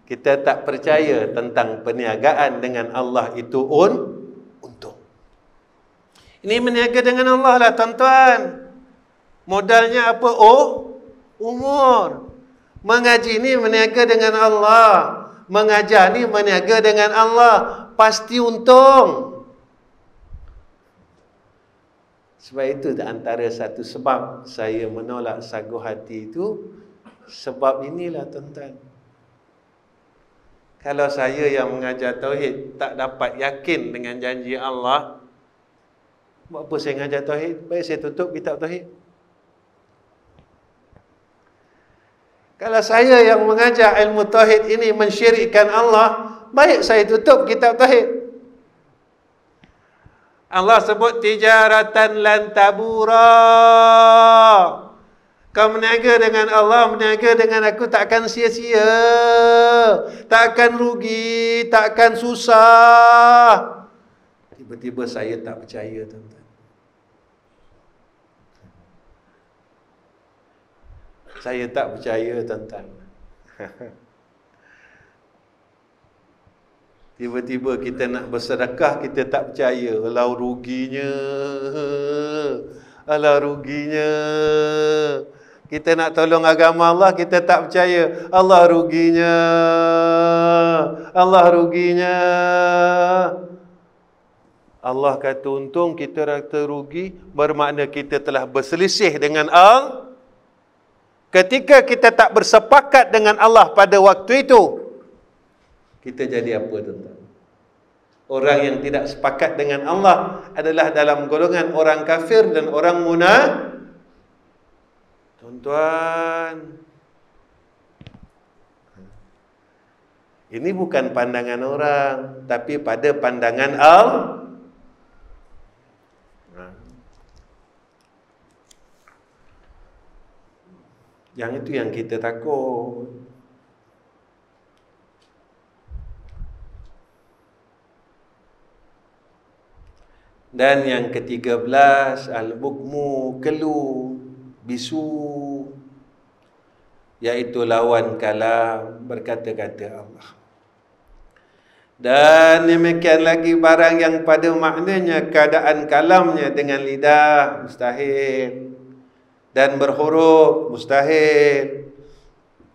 Kita tak percaya tentang perniagaan dengan Allah itu untung. Ini berniaga dengan Allah lah tuan-tuan. Modalnya apa? Umur. Mengaji ni berniaga dengan Allah. Mengajar ni berniaga dengan Allah. Pasti untung. Sebab itu antara satu sebab saya menolak sagu hati itu, sebab inilah tuan-tuan. Kalau saya yang mengajar tauhid tak dapat yakin dengan janji Allah, buat apa saya mengajar tauhid? Baik saya tutup kitab tauhid. Kalau saya yang mengajar ilmu tauhid ini mensyirikkan Allah, baik saya tutup kitab tauhid. Allah sebut tijaratan lan tabura. Kau berniaga dengan Allah, berniaga dengan aku takkan sia-sia. Takkan rugi, takkan susah. Tiba-tiba saya tak percaya tuan-tuan. Saya tak percaya tuan-tuan. Tiba-tiba kita nak bersedekah, kita tak percaya. Alah ruginya. Alah ruginya. Kita nak tolong agama Allah, kita tak percaya. Allah ruginya. Allah ruginya. Allah kata untung, kita rasa rugi, bermakna kita telah berselisih dengan Allah. Ketika kita tak bersepakat dengan Allah pada waktu itu, kita jadi apa, tuan-tuan? Orang yang tidak sepakat dengan Allah adalah dalam golongan orang kafir dan orang munafik. Tuan-tuan, ini bukan pandangan orang, tapi pada pandangan Allah. Yang itu yang kita takut. Dan yang ke-13, al-bukmu, kelu, bisu, iaitu lawan kalam, berkata-kata Allah. Dan demikian lagi barang yang pada maknanya keadaan kalamnya dengan lidah, mustahil. Dan berhuruf, mustahil.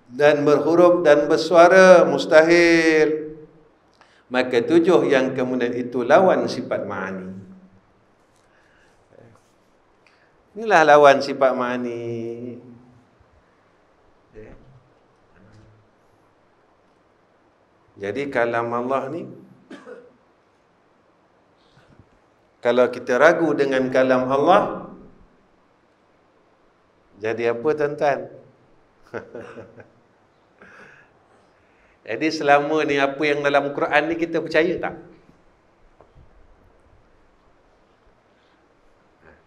Dan berhuruf dan bersuara, mustahil. Maka 7 yang kemudian itu lawan sifat ma'ani. Inilah lawan sifat ma'ani. Jadi kalam Allah ni, kalau kita ragu dengan kalam Allah, jadi apa, tuan-tuan? Jadi selama ni apa yang dalam Quran ni kita percaya tak?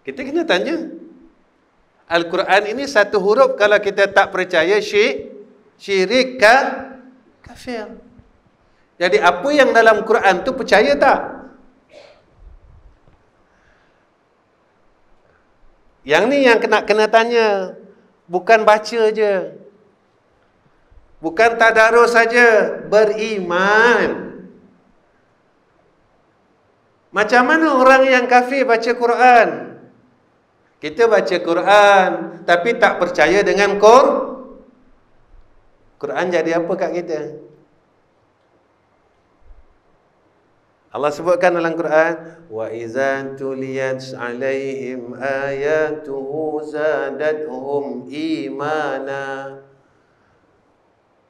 Kita kena tanya. Al-Quran ini satu huruf, kalau kita tak percaya syirik kafir. Jadi apa yang dalam Quran tu percaya tak? Yang ni yang kena tanya. Bukan baca je. Bukan tadarus saja, beriman. Macam mana orang yang kafir baca Quran? Kita baca Quran tapi tak percaya dengan Quran, jadi apa kat kita? Allah sebutkan dalam Quran, wa iza tuliyat alaihim ayatuhu zadatuhum imana.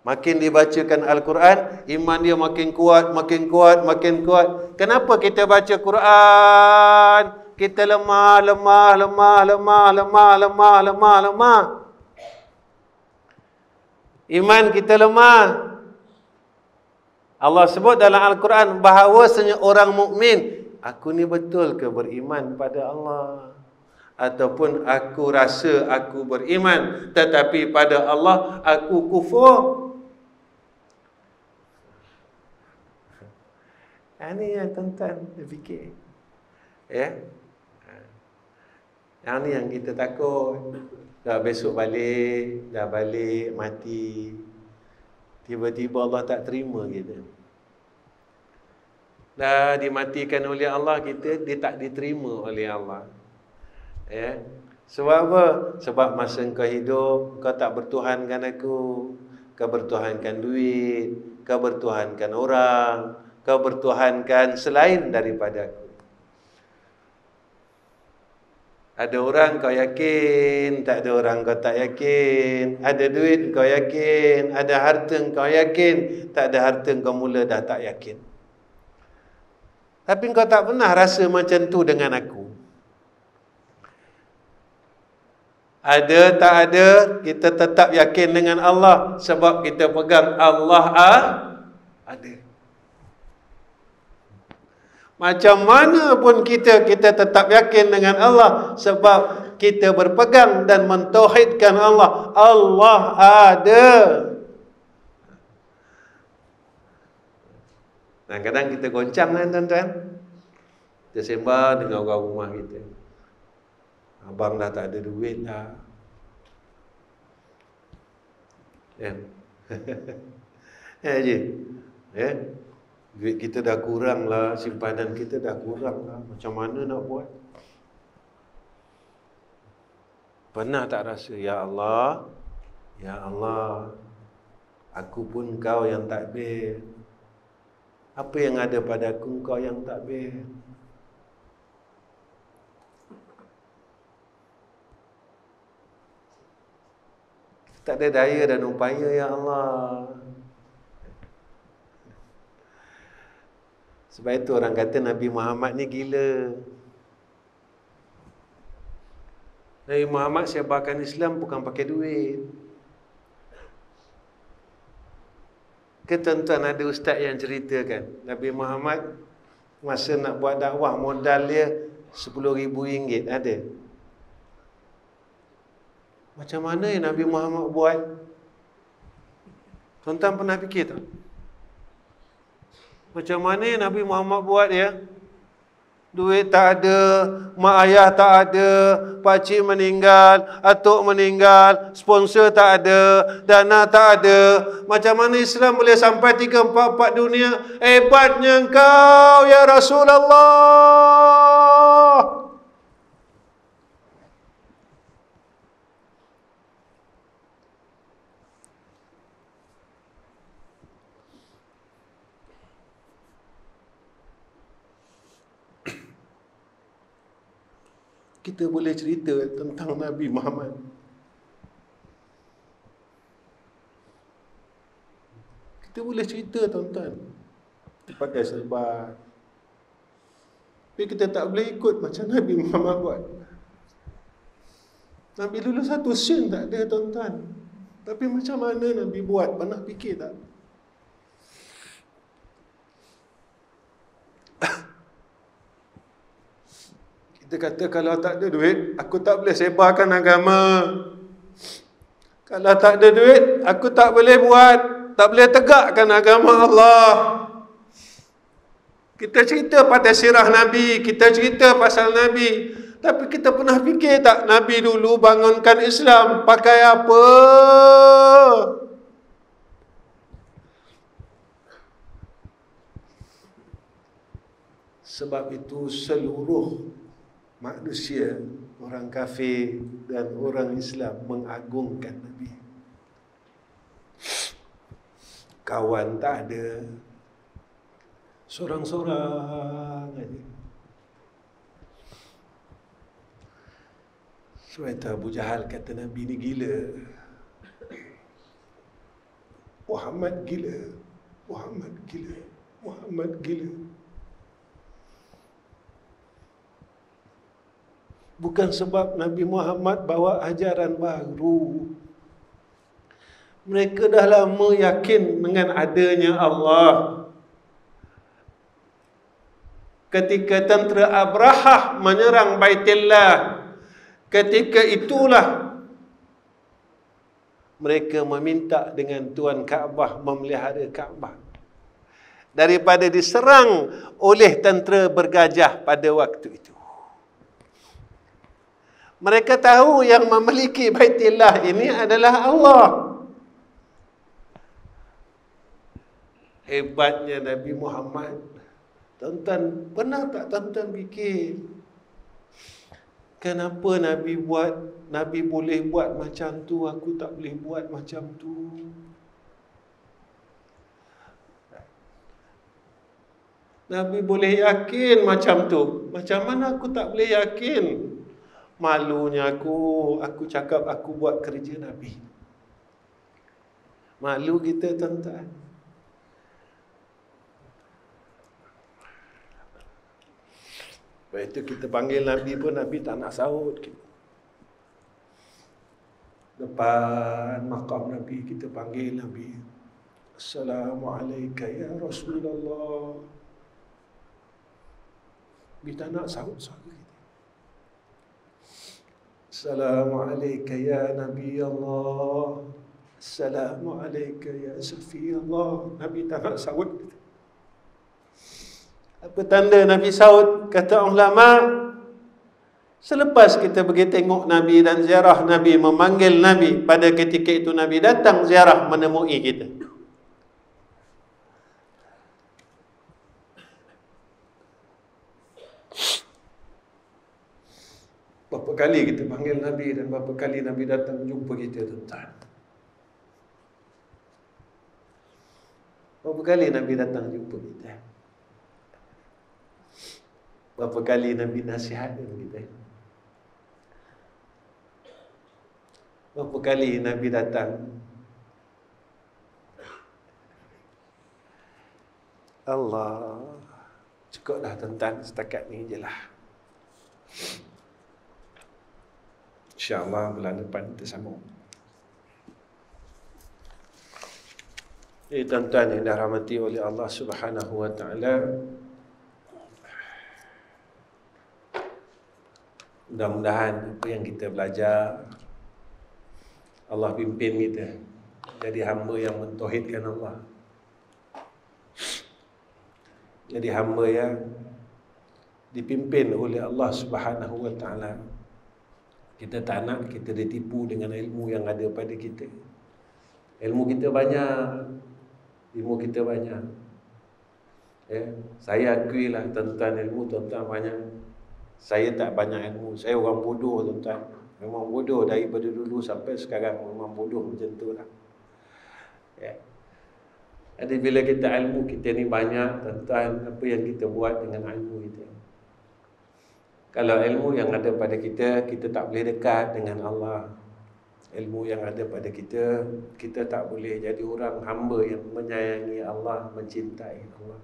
Makin dibacakan Al-Quran, iman dia makin kuat, makin kuat, makin kuat. Kenapa kita baca Quran? Kita lemah. Iman kita lemah. Allah sebut dalam Al-Quran bahawasanya orang mukmin, aku ni betul ke beriman pada Allah? Ataupun aku rasa aku beriman, tetapi pada Allah aku kufur. Ini yang tuan-tuan fikir. Ya. Yang ni yang kita takut. Dah besok balik, dah balik, mati. Tiba-tiba Allah tak terima kita. Dah dimatikan oleh Allah, kita dia tak diterima oleh Allah. Ya. Sebab apa? Sebab masa kau hidup, kau tak bertuhankan aku. Kau bertuhankan duit, kau bertuhankan orang, kau bertuhankan selain daripada aku. Ada orang kau yakin, tak ada orang kau tak yakin. Ada duit kau yakin, ada harta kau yakin, tak ada harta kau mula dah tak yakin. Tapi kau tak pernah rasa macam tu dengan aku. Ada tak ada, kita tetap yakin dengan Allah sebab kita pegang Allah ada. Macam mana pun kita tetap yakin dengan Allah sebab kita berpegang dan mentauhidkan Allah. Allah ada. Kadang-kadang kita goncang kan, tuan-tuan. Kita sembah dengan orang rumah kita. Abang dah tak ada duit dah. Ya. Ya je. Ya. Duit kita dah kurang lah, simpanan kita dah kurang lah. Macam mana nak buat? Pernah tak rasa, Ya Allah, Ya Allah, aku pun Kau yang takdir. Apa yang ada pada aku, Kau yang takdir. Tak ada daya dan upaya, Ya Allah. Sebab itu orang kata Nabi Muhammad ni gila. Nabi Muhammad sebarkan Islam bukan pakai duit. Tuan-tuan ada ustaz yang ceritakan, Nabi Muhammad masa nak buat dakwah modal dia RM10,000 ada. Macam mana yang Nabi Muhammad buat? Tuan-tuan pernah fikir tak? Macam mana yang Nabi Muhammad buat ya? Duit tak ada, mak ayah tak ada, pakcik meninggal, atuk meninggal, sponsor tak ada, dana tak ada. Macam mana Islam boleh sampai 3-4 dunia? Hebatnya engkau ya Rasulullah. Kita boleh cerita tentang Nabi Muhammad. Kita boleh cerita tuan-tuan. Kita pakai serban. Tapi kita tak boleh ikut macam Nabi Muhammad buat. Nabi dulu satu sen tak ada tuan-tuan. Tapi macam mana Nabi buat? Pernah fikir tak? Kita kata kalau tak ada duit, aku tak boleh sebarkan agama. Kalau tak ada duit, aku tak boleh buat, tak boleh tegakkan agama Allah. Kita cerita pada sirah Nabi, kita cerita pasal Nabi. Tapi kita pernah fikir tak Nabi dulu bangunkan Islam pakai apa? Sebab itu seluruh manusia, orang kafir dan orang Islam mengagungkan Nabi. Kawan tak ada, sorang-sorang aja. Sebab itu Abu Jahal kata Nabi ni gila. Muhammad gila. Muhammad gila. Muhammad gila. Bukan sebab Nabi Muhammad bawa ajaran baru. Mereka dah lama yakin dengan adanya Allah. Ketika tentera Abrahah menyerang Baitullah, ketika itulah mereka meminta dengan Tuan Kaabah memelihara Kaabah daripada diserang oleh tentera bergajah pada waktu itu. Mereka tahu yang memiliki Baitullah ini adalah Allah. Hebatnya Nabi Muhammad. Tuan-tuan, pernah tak tuan-tuan fikir kenapa Nabi boleh buat macam tu, aku tak boleh buat macam tu? Nabi boleh yakin macam tu. Macam mana aku tak boleh yakin? Malunya aku cakap aku buat kerja Nabi. Malu kita tuan-tuan. Lepas itu kita panggil Nabi pun Nabi tak nak sahut. Depan makam Nabi kita panggil Nabi. Assalamualaikum ya Rasulullah. Nabi tak nak sahut suara kita. Assalamualaikum ya Nabi Allah. Assalamualaikum ya Safi Allah. Nabi tak nak sahut kita. Apa tanda Nabi sahut? Kata ulama, selepas kita pergi tengok Nabi dan ziarah Nabi, memanggil Nabi, pada ketika itu Nabi datang ziarah menemui kita. Berapa kali kita panggil Nabi dan berapa kali Nabi datang jumpa kita, tuan-tuan. Berapa kali Nabi datang jumpa kita? Berapa kali Nabi nasihatkan kita? Berapa kali Nabi datang? Allah, cukup dah tuan-tuan, setakat ni je lah. InsyaAllah bulan depan kita sambung. Tuan-tuan yang dirahmati oleh Allah Subhanahu wa ta'ala, mudah-mudahan apa yang kita belajar Allah pimpin kita jadi hamba yang mentauhidkan Allah, jadi hamba yang dipimpin oleh Allah Subhanahu wa ta'ala. Kita tak nak kita ditipu dengan ilmu yang ada pada kita. Ilmu kita banyak, ilmu kita banyak. Saya akui lah tuan-tuan, ilmu tuan-tuan banyak. Saya tak banyak ilmu. Saya orang bodoh tuan-tuan. Memang bodoh daripada dulu sampai sekarang. Memang bodoh macam tu lah. Jadi bila kita ilmu kita ni banyak tuan-tuan, apa yang kita buat dengan ilmu kita? Kalau ilmu yang ada pada kita, kita tak boleh dekat dengan Allah. Ilmu yang ada pada kita, kita tak boleh jadi orang hamba yang menyayangi Allah, mencintai Allah.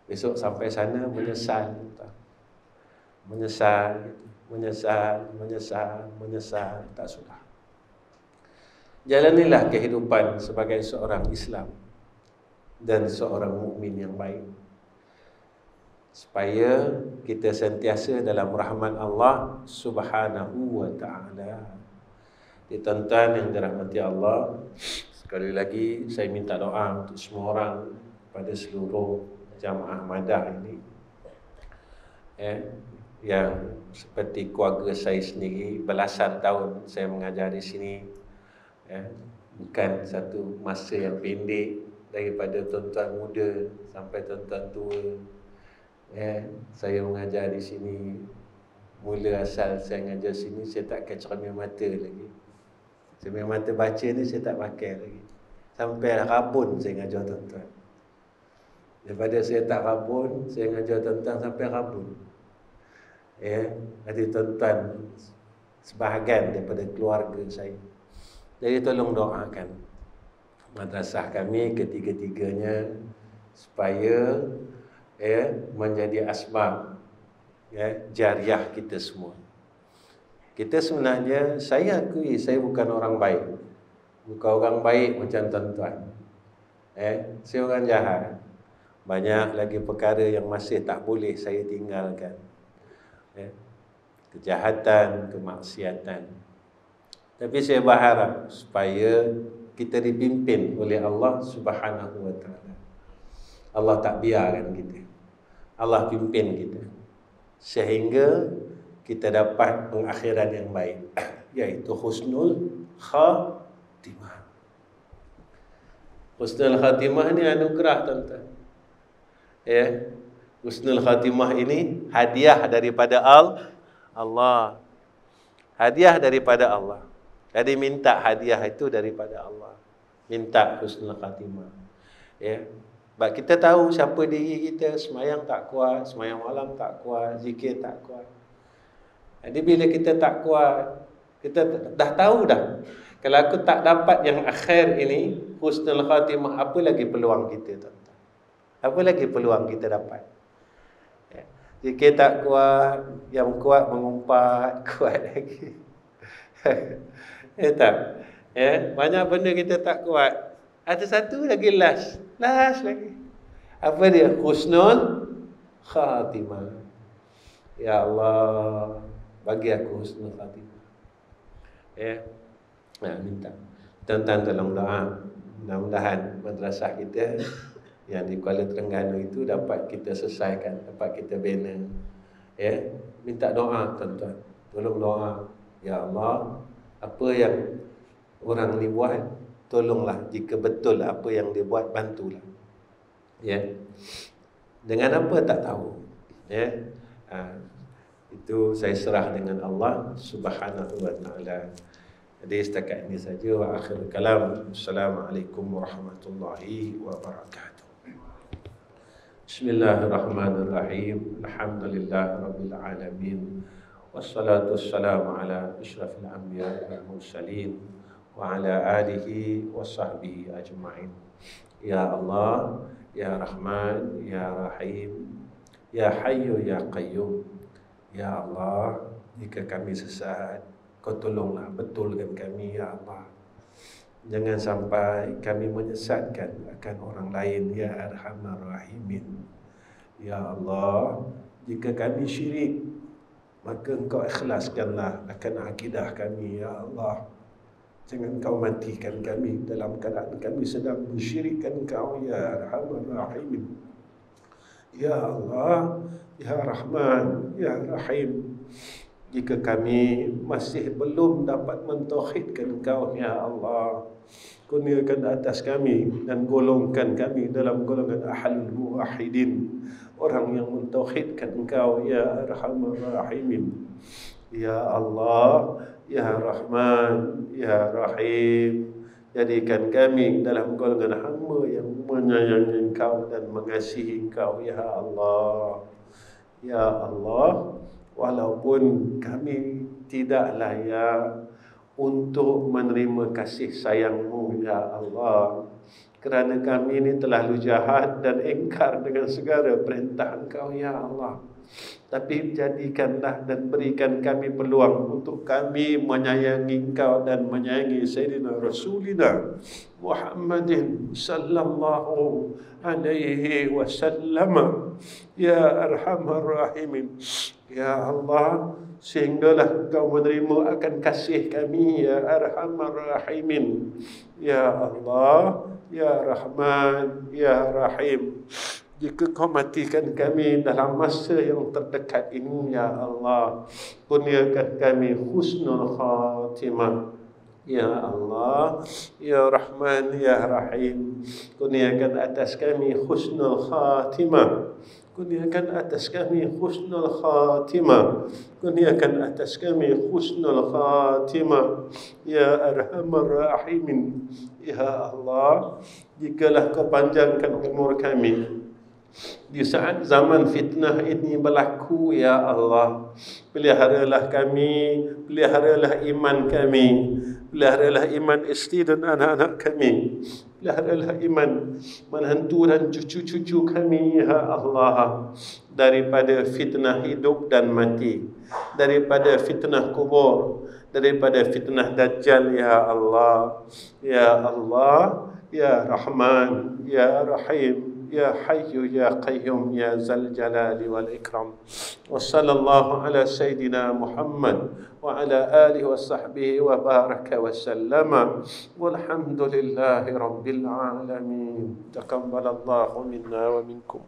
Besok sampai sana menyesal, menyesal, tak sudah. Jalanilah kehidupan sebagai seorang Islam dan seorang mukmin yang baik, supaya kita sentiasa dalam rahmat Allah Subhanahu wa ta'ala. Tuan-tuan yang dirahmati Allah, sekali lagi saya minta doa untuk semua orang, pada seluruh jamaah madah ini, yang seperti keluarga saya sendiri, belasan tahun saya mengajar di sini. Bukan satu masa yang pendek, daripada tuan-tuan muda sampai tuan-tuan tua. Saya mengajar di sini. Mula asal saya mengajar sini, saya tak pakai cermin mata lagi. Cermin mata baca ni saya tak pakai lagi. Sampai rabun saya mengajar tuan-tuan. Daripada saya tak rabun, saya mengajar tuan-tuan sampai rabun. Jadi tuan-tuan sebahagian daripada keluarga saya. Jadi tolong doakan madrasah kami ketiga-tiganya supaya menjadi asbab jariah kita semua. Kita sebenarnya, saya akui saya bukan orang baik. Bukan orang baik macam tuan-tuan. Saya orang jahat. Banyak lagi perkara yang masih tak boleh saya tinggalkan. Kejahatan, kemaksiatan. Tapi saya berharap supaya kita dipimpin oleh Allah Subhanahu wa ta'ala. Allah tak biarkan kita. Allah pimpin kita sehingga kita dapat pengakhiran yang baik, iaitu husnul khatimah. Husnul khatimah ni anugerah tuan-tuan. Husnul khatimah ini hadiah daripada Allah. Hadiah daripada Allah. Jadi minta hadiah itu daripada Allah. Minta husnul khatimah. Sebab kita tahu siapa diri kita, semayang tak kuat, semayang malam tak kuat, zikir tak kuat. Jadi bila kita tak kuat, kita dah tahu dah, kalau aku tak dapat yang akhir ini, husnul khatimah, apa lagi peluang kita tuan-tuan? Apa lagi peluang kita dapat? Zikir tak kuat, yang kuat mengumpat, kuat lagi. Tak? Banyak benda kita tak kuat. Ada satu lagi last lagi. Apa dia? Husnul khatimah. Ya Allah, bagi aku husnul khatimah. Minta tuan-tuan tolong doa, mudah-mudahan madrasah kita yang di Kuala Terengganu itu dapat kita selesaikan, dapat kita bina. Minta doa tuan-tuan, tolong doa. Ya Allah, apa yang orang ni buat, tolonglah, jika betul apa yang dia buat, bantulah. Dengan apa tak tahu. Itu saya serah dengan Allah Subhanahu wa taala. Jadi setakat ini saja, wa akhir kalam. Assalamualaikum warahmatullahi wabarakatuh. Bismillahirrahmanirrahim. Alhamdulillahirabbil alamin. Wassalatu wassalamu ala asyrafil anbiya wal mursalin wa ala alihi wa sahbihi ajma'in. Ya Allah, ya Rahman, ya Rahim, ya Hayyu ya Qayyum. Ya Allah, jika kami sesat, Kau tolonglah betulkan kami, Ya Allah. Jangan sampai kami menyesatkan akan orang lain, Ya Arhamar Rahimin. Ya Allah, jika kami syirik, maka Engkau ikhlaskanlah akan akidah kami, Ya Allah. Jangan Kau matikan kami dalam keadaan kami sedang mensyirikkan Kau, Ya Arhamar Rahimin. Ya Allah, Ya Rahman, Ya Rahim, jika kami masih belum dapat mentauhidkan Engkau, Ya Allah, kurniakan atas kami dan golongkan kami dalam golongan ahlul muwahhidin, orang yang mentauhidkan Engkau, Ya Arhamar Rahimin. Ya Allah, Ya Rahman, Ya Rahim, jadikan kami dalam golongan hamba yang menyayangi Engkau dan mengasihi Engkau, Ya Allah. Ya Allah, walaupun kami tidak layak untuk menerima kasih sayang-Mu, Ya Allah, kerana kami ini terlalu jahat dan ingkar dengan segala perintah Engkau, Ya Allah. Tapi jadikanlah dan berikan kami peluang untuk kami menyayangi Engkau dan menyayangi Sayyidina Rasulina Muhammadin sallallahu alaihi wasallam. Ya Arhamar Rahimin. Ya Allah, sehinggalah Engkau menerima akan kasih kami, Ya Arhamar Rahimin. Ya Allah, Ya Rahman, Ya Rahim, jika Kau matikan kami dalam masa yang terdekat ini, Ya Allah, kurniakan kami husnul khatimah. Ya Allah, Ya Rahman, Ya Rahim, kurniakan atas kami husnul khatimah. Kurniakan atas kami husnul khatimah. Kurniakan atas kami husnul khatimah. Ya Arhamar Rahimin. Ya Allah, jikalah Kau panjangkan umur kami di saat zaman fitnah ini berlaku, Ya Allah, peliharalah kami, peliharalah iman kami, peliharalah iman isteri dan anak-anak kami, peliharalah iman menantu dan cucu-cucu kami, Ya Allah, daripada fitnah hidup dan mati, daripada fitnah kubur, daripada fitnah dajjal, Ya Allah. Ya Allah, Ya Rahman, Ya Rahim, Ya Hayyu Ya Qayyum, Ya Zal Jalali wal Ikram. Wa sallallahu ala Sayyidina Muhammad wa ala alihi wa sahbihi wa baraka wa sallama. Walhamdulillahi Rabbil Alamin. Taqabbalallahu minna wa minkum.